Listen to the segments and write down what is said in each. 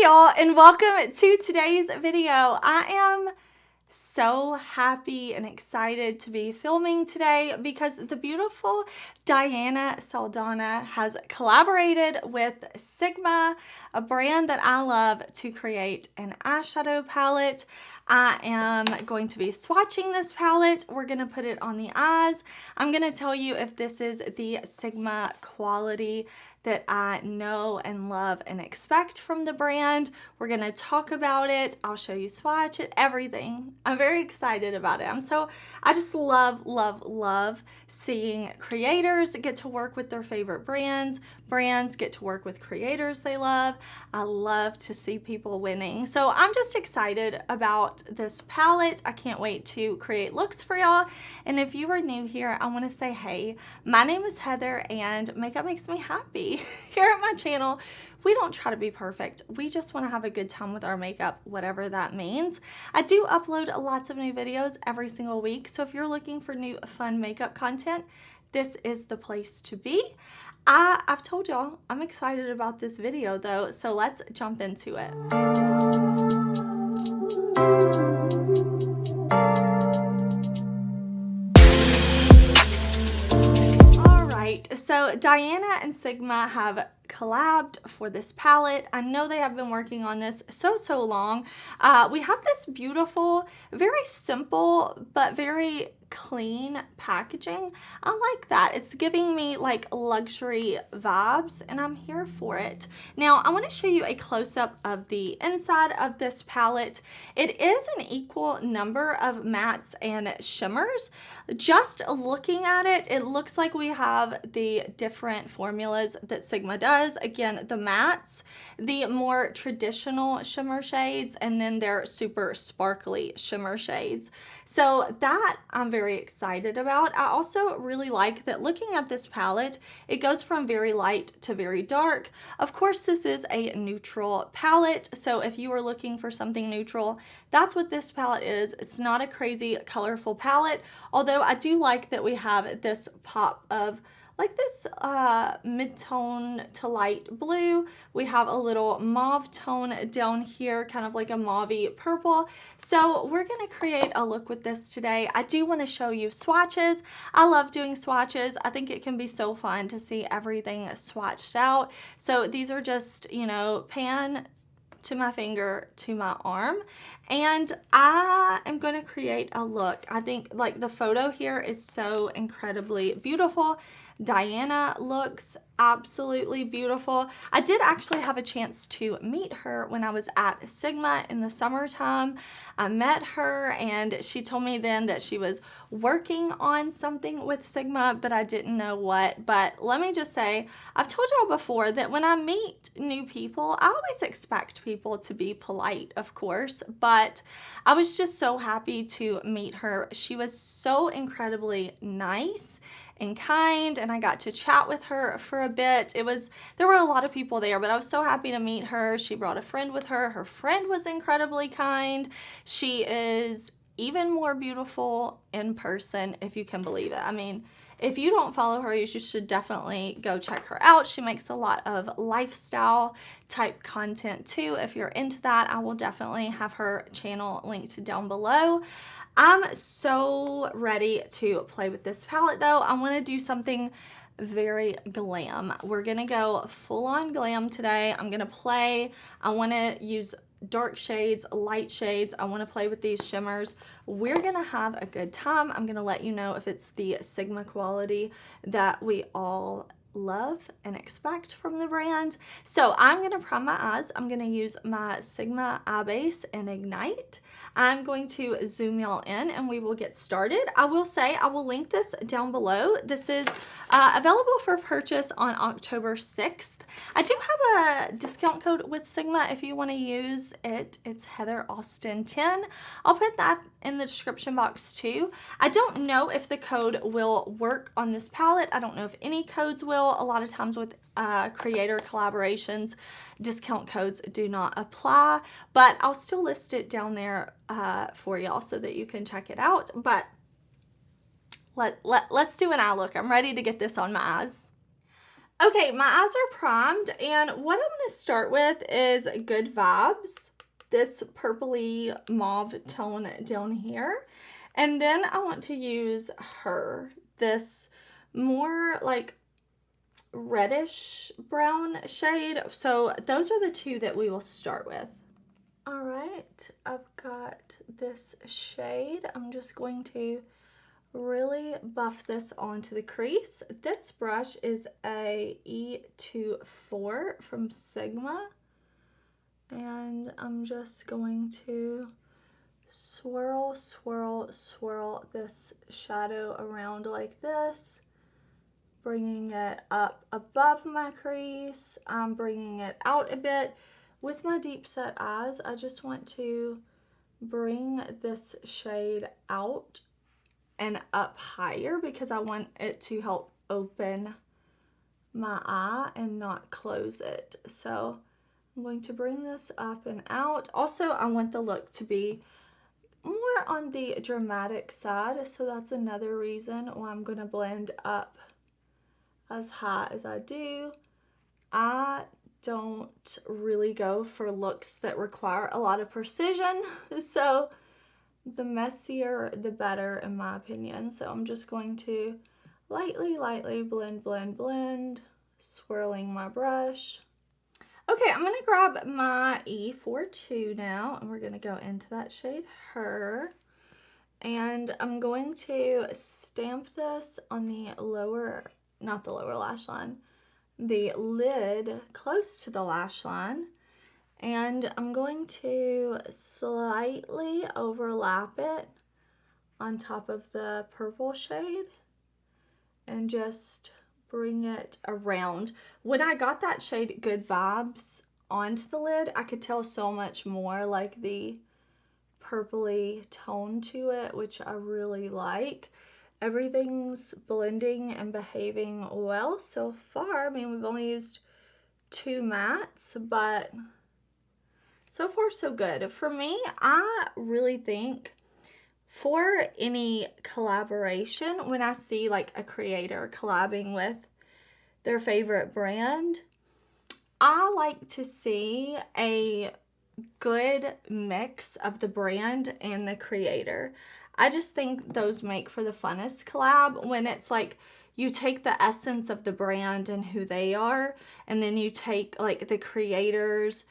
Hey y'all, and welcome to today's video. I am so happy and excited to be filming today because the beautiful Diana Saldana has collaborated with Sigma, a brand that I love, to create an eyeshadow palette. I am going to be swatching this palette. We're going to put it on the eyes. I'm going to tell you if this is the Sigma quality that I know and love and expect from the brand. We're going to talk about it. I'll show you swatch it, everything. I'm very excited about it. I just love seeing creators get to work with their favorite brands. Brands get to work with creators they love. I love to see people winning. So I'm just excited about this palette. I can't wait to create looks for y'all. And if you are new here, I want to say, hey, my name is Heather and makeup makes me happy. Here at my channel, we don't try to be perfect. We just want to have a good time with our makeup, whatever that means. I do upload lots of new videos every single week. So if you're looking for new fun makeup content, this is the place to be. I've told y'all I'm excited about this video though, so let's jump into it. Alright, so Diana and Sigma have collabed for this palette. I know they have been working on this so long. We have this beautiful, very simple, but very clean packaging. I like that. It's giving me like luxury vibes and I'm here for it. Now I want to show you a close-up of the inside of this palette. It is an equal number of mattes and shimmers. Just looking at it, it looks like we have the different formulas that Sigma does. Again, the mattes, the more traditional shimmer shades, and then their super sparkly shimmer shades. So that I'm very excited about. I also really like that looking at this palette, it goes from very light to very dark. Of course, this is a neutral palette, so if you are looking for something neutral, that's what this palette is. It's not a crazy colorful palette, although I do like that we have this pop of like this mid-tone to light blue. We have a little mauve tone down here, kind of like a mauvey purple. So we're gonna create a look with this today. I do wanna show you swatches. I love doing swatches. I think it can be so fun to see everything swatched out. So these are just, you know, pan to my finger to my arm, and I am going to create a look. I think like the photo here is so incredibly beautiful. Diana looks absolutely beautiful. I did actually have a chance to meet her when I was at Sigma in the summertime. I met her and she told me then that she was working on something with Sigma, but I didn't know what. But let me just say, I've told y'all before that when I meet new people, I always expect people to be polite, of course, but I was just so happy to meet her. She was so incredibly nice and kind, and I got to chat with her for a bit. There were a lot of people there, but I was so happy to meet her. She brought a friend with her. Her friend was incredibly kind. She is even more beautiful in person, if you can believe it. I mean, if you don't follow her, you should definitely go check her out. She makes a lot of lifestyle type content too. If you're into that, I will definitely have her channel linked down below. I'm so ready to play with this palette though. I want to do something very glam. We're gonna go full on glam today. I'm gonna play. I want to use dark shades, light shades. I want to play with these shimmers. We're gonna have a good time. I'm gonna let you know if it's the Sigma quality that we all love and expect from the brand. So I'm gonna prime my eyes. I'm gonna use my Sigma eye base and Ignite. I'm going to zoom y'all in and we will get started. I will say I will link this down below. This is available for purchase on October 6th. I do have a discount code with Sigma if you want to use it. It's HeatherAustin10. I'll put that in the description box too. I don't know if the code will work on this palette. I don't know if any codes will. A lot of times with creator collaborations, discount codes do not apply, but I'll still list it down there for y'all so that you can check it out. But let's do an eye look. I'm ready to get this on my eyes. Okay, my eyes are primed, and what I'm going to start with is Good Vibes, this purpley mauve tone down here. And then I want to use Her, this more like reddish brown shade. So those are the two that we will start with. All right, I've got this shade. I'm just going to really buff this onto the crease. This brush is a E24 from Sigma, and I'm just going to swirl, swirl, swirl this shadow around like this, bringing it up above my crease. I'm bringing it out a bit. With my deep set eyes, I just want to bring this shade out and up higher because I want it to help open my eye and not close it. So I'm going to bring this up and out. Also, I want the look to be more on the dramatic side, so that's another reason why I'm going to blend up as high as I do. I don't really go for looks that require a lot of precision, so the messier the better in my opinion. So I'm just going to lightly blend, blend, blend, swirling my brush. Okay, I'm gonna grab my E42 now, and we're gonna go into that shade Her, and I'm going to stamp this on the lower, not the lower lash line, the lid close to the lash line. And I'm going to slightly overlap it on top of the purple shade and just bring it around. When I got that shade Good Vibes onto the lid, I could tell so much more like the purpley tone to it, which I really like. Everything's blending and behaving well so far. I mean, we've only used 2 mattes, but so far so good. For me, I really think for any collaboration, when I see like a creator collabing with their favorite brand, I like to see a good mix of the brand and the creator. I just think those make for the funnest collab when it's like you take the essence of the brand and who they are, and then you take like the creator's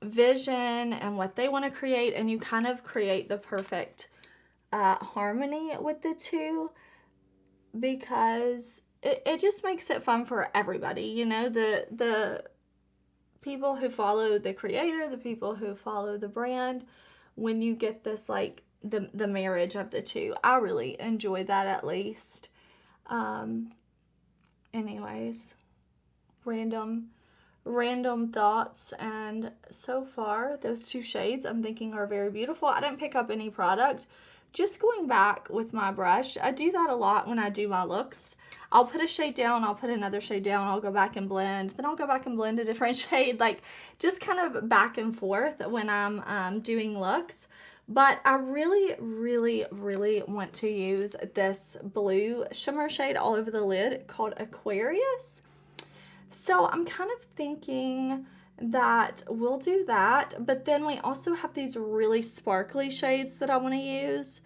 vision and what they want to create, and you kind of create the perfect harmony with the two, because it just makes it fun for everybody, you know, the people who follow the creator, the people who follow the brand. When you get this like the marriage of the two, I really enjoy that, at least. Anyways, random thoughts, and so far those 2 shades I'm thinking are very beautiful. I didn't pick up any product, just going back with my brush. I do that a lot when I do my looks. I'll put a shade down, I'll put another shade down, I'll go back and blend, then I'll go back and blend a different shade, like just kind of back and forth when I'm doing looks. But I really want to use this blue shimmer shade all over the lid called Aquarius. So I'm kind of thinking that we'll do that, but then we also have these really sparkly shades that I want to use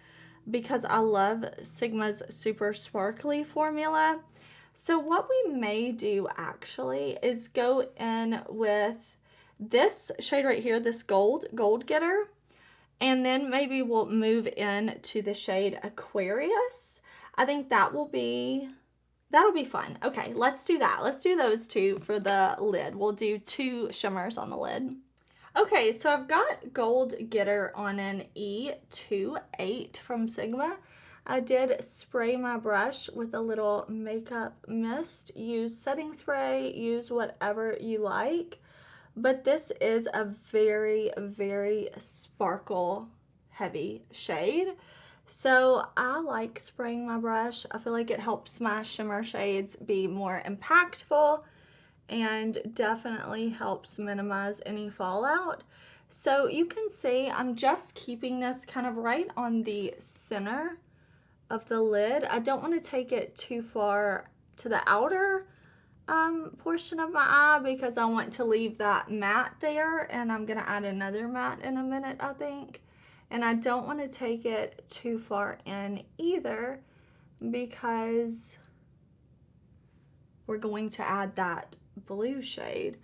because I love Sigma's super sparkly formula. So what we may do actually is go in with this shade right here, this gold getter, and then maybe we'll move in to the shade Aquarius. I think that'll be fun. Okay, let's do that. Let's do those 2 for the lid. We'll do 2 shimmers on the lid. Okay, so I've got Gold Getter on an E28 from Sigma. I did spray my brush with a little makeup mist. Use setting spray, use whatever you like. But this is a very sparkle heavy shade. So I like spraying my brush. I feel like it helps my shimmer shades be more impactful and definitely helps minimize any fallout. So you can see I'm just keeping this kind of right on the center of the lid. I don't want to take it too far to the outer portion of my eye because I want to leave that matte there, and I'm gonna add another matte in a minute, I think. And I don't want to take it too far in either because we're going to add that blue shade.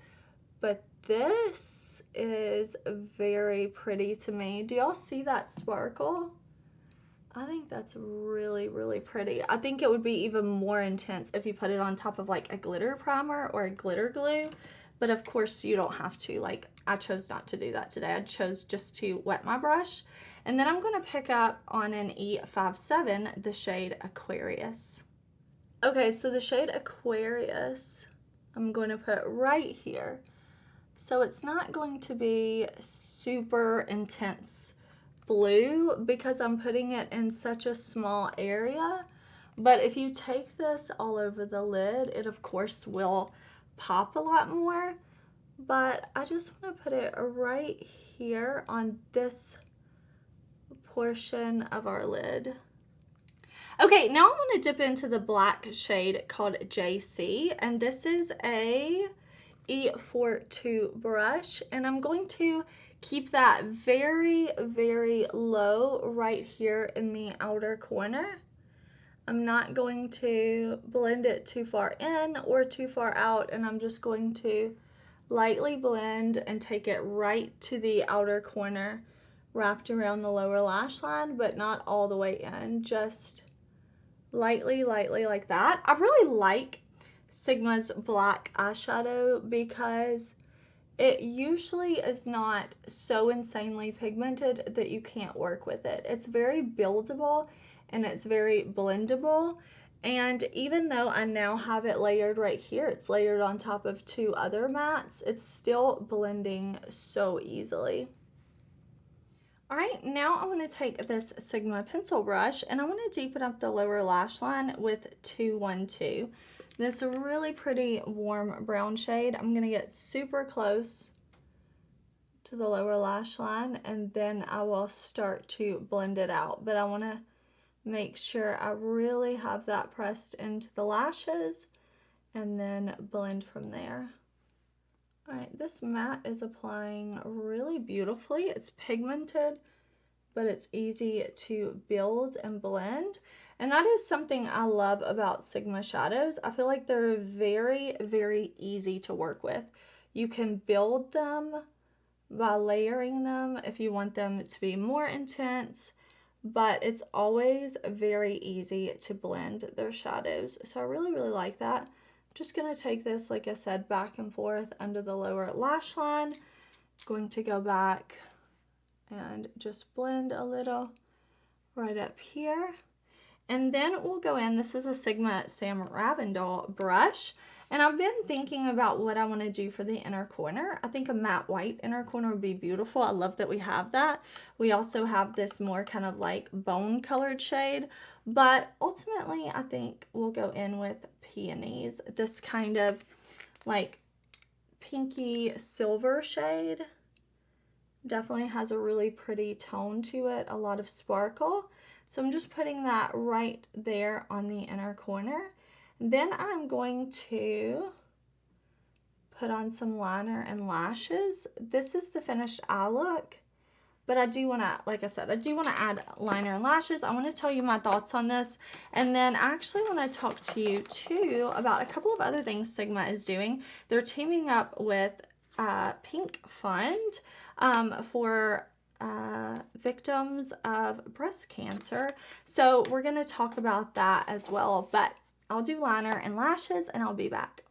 But this is very pretty to me. Do y'all see that sparkle? I think that's really, really pretty. I think it would be even more intense if you put it on top of like a glitter primer or a glitter glue. But of course you don't have to. Like, I chose not to do that today. I chose just to wet my brush. And then I'm going to pick up on an E57 the shade Aquarius. Okay, so the shade Aquarius I'm going to put right here. So it's not going to be super intense blue because I'm putting it in such a small area. But if you take this all over the lid, it of course will pop a lot more. But I just want to put it right here on this portion of our lid. Okay, now I'm going to dip into the black shade called JC, and this is a E42 brush, and I'm going to keep that very, very low right here in the outer corner. I'm not going to blend it too far in or too far out, and I'm just going to lightly blend and take it right to the outer corner, wrapped around the lower lash line, but not all the way in, just lightly like that. I really like Sigma's black eyeshadow because it usually is not so insanely pigmented that you can't work with it. It's very buildable and it's very blendable. And even though I now have it layered right here, it's layered on top of two other mattes, it's still blending so easily. All right, now I want to take this Sigma pencil brush and I want to deepen up the lower lash line with 212. This really pretty warm brown shade. I'm going to get super close to the lower lash line and then I will start to blend it out. But I want to make sure I really have that pressed into the lashes and then blend from there. All right, this matte is applying really beautifully. It's pigmented, but it's easy to build and blend. And that is something I love about Sigma shadows. I feel like they're very, very easy to work with. You can build them by layering them if you want them to be more intense, but it's always very easy to blend their shadows. So I really, really like that. Just gonna take this, like I said, back and forth under the lower lash line. Going to go back and just blend a little right up here. And then we'll go in, this is a Sigma Sam Ravindell brush. And I've been thinking about what I want to do for the inner corner. I think a matte white inner corner would be beautiful. I love that we have that. We also have this more kind of like bone colored shade. But ultimately, I think we'll go in with Peonies. This kind of like pinky silver shade. Definitely has a really pretty tone to it. A lot of sparkle. So I'm just putting that right there on the inner corner. Then I'm going to put on some liner and lashes. This is the finished eye look, but I do want to, like I said, I do want to add liner and lashes. I want to tell you my thoughts on this, and then I actually want to talk to you too about a couple of other things Sigma is doing. They're teaming up with Pink Fund for victims of breast cancer. So we're going to talk about that as well, but I'll do liner and lashes and I'll be back.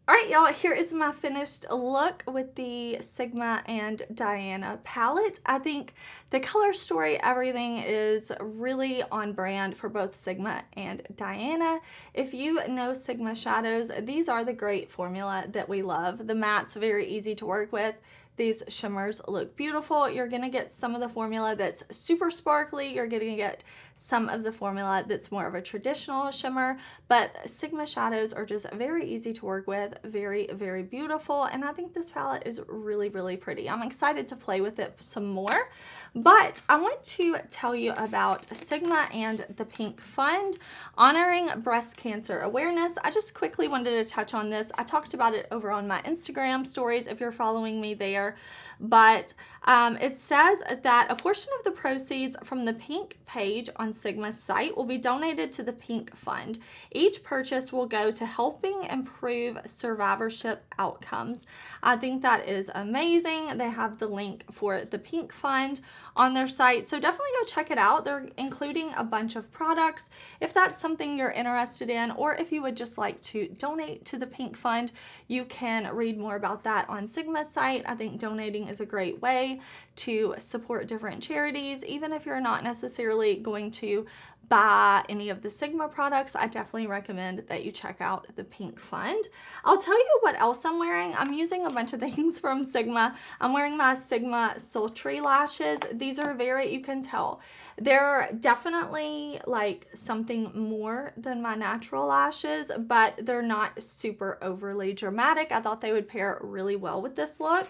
All right, y'all, here is my finished look with the Sigma and Diana palette. I think the color story, everything is really on brand for both Sigma and Diana. If you know Sigma shadows, these are the great formula that we love. The matte's very easy to work with. these shimmers look beautiful. You're gonna get some of the formula that's super sparkly. You're gonna get some of the formula that's more of a traditional shimmer, but Sigma shadows are just very easy to work with, very, very beautiful, and I think this palette is really, really pretty. I'm excited to play with it some more, but I want to tell you about Sigma and the Pink Fund honoring breast cancer awareness. I just quickly wanted to touch on this. I talked about it over on my Instagram stories if you're following me there, but it says that a portion of the proceeds from the Pink page on Sigma's site will be donated to the Pink Fund. Each purchase will go to helping improve survivorship outcomes. I think that is amazing. They have the link for the Pink Fund on their site, so definitely go check it out. They're including a bunch of products if that's something you're interested in, or if you would just like to donate to the Pink Fund, you can read more about that on Sigma's site. I think donating is a great way to support different charities, even if you're not necessarily going to buy any of the Sigma products. I definitely recommend that you check out the Pink Fund. I'll tell you what else I'm wearing. I'm using a bunch of things from Sigma. I'm wearing my Sigma Sultry lashes. These are very, you can tell, they're definitely like something more than my natural lashes, but they're not super overly dramatic. I thought they would pair really well with this look.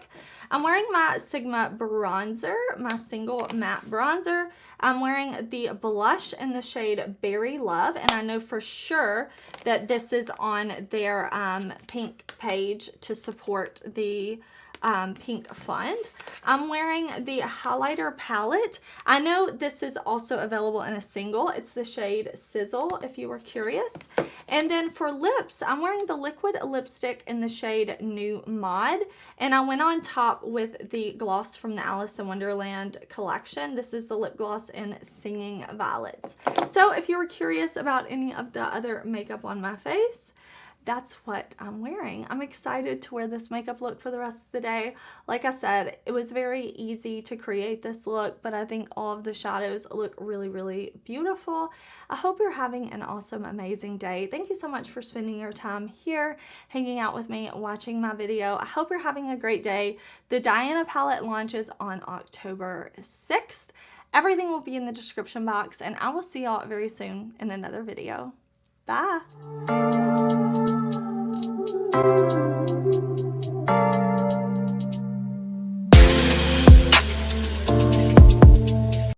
I'm wearing my Sigma bronzer, my single matte bronzer. I'm wearing the blush in the shade Berry Love, and I know for sure that this is on their Pink page to support the Pink Fund. I'm wearing the highlighter palette. I know this is also available in a single. It's the shade Sizzle if you were curious. And then for lips, I'm wearing the liquid lipstick in the shade New Mod, and I went on top with the gloss from the Alice in Wonderland collection. This is the lip gloss in Singing Violets. So if you were curious about any of the other makeup on my face, that's what I'm wearing. I'm excited to wear this makeup look for the rest of the day. Like I said, it was very easy to create this look, but I think all of the shadows look really, really beautiful. I hope you're having an awesome, amazing day. Thank you so much for spending your time here, hanging out with me, watching my video. I hope you're having a great day. The Diana palette launches on October 6th. Everything will be in the description box, and I will see y'all very soon in another video. Bye.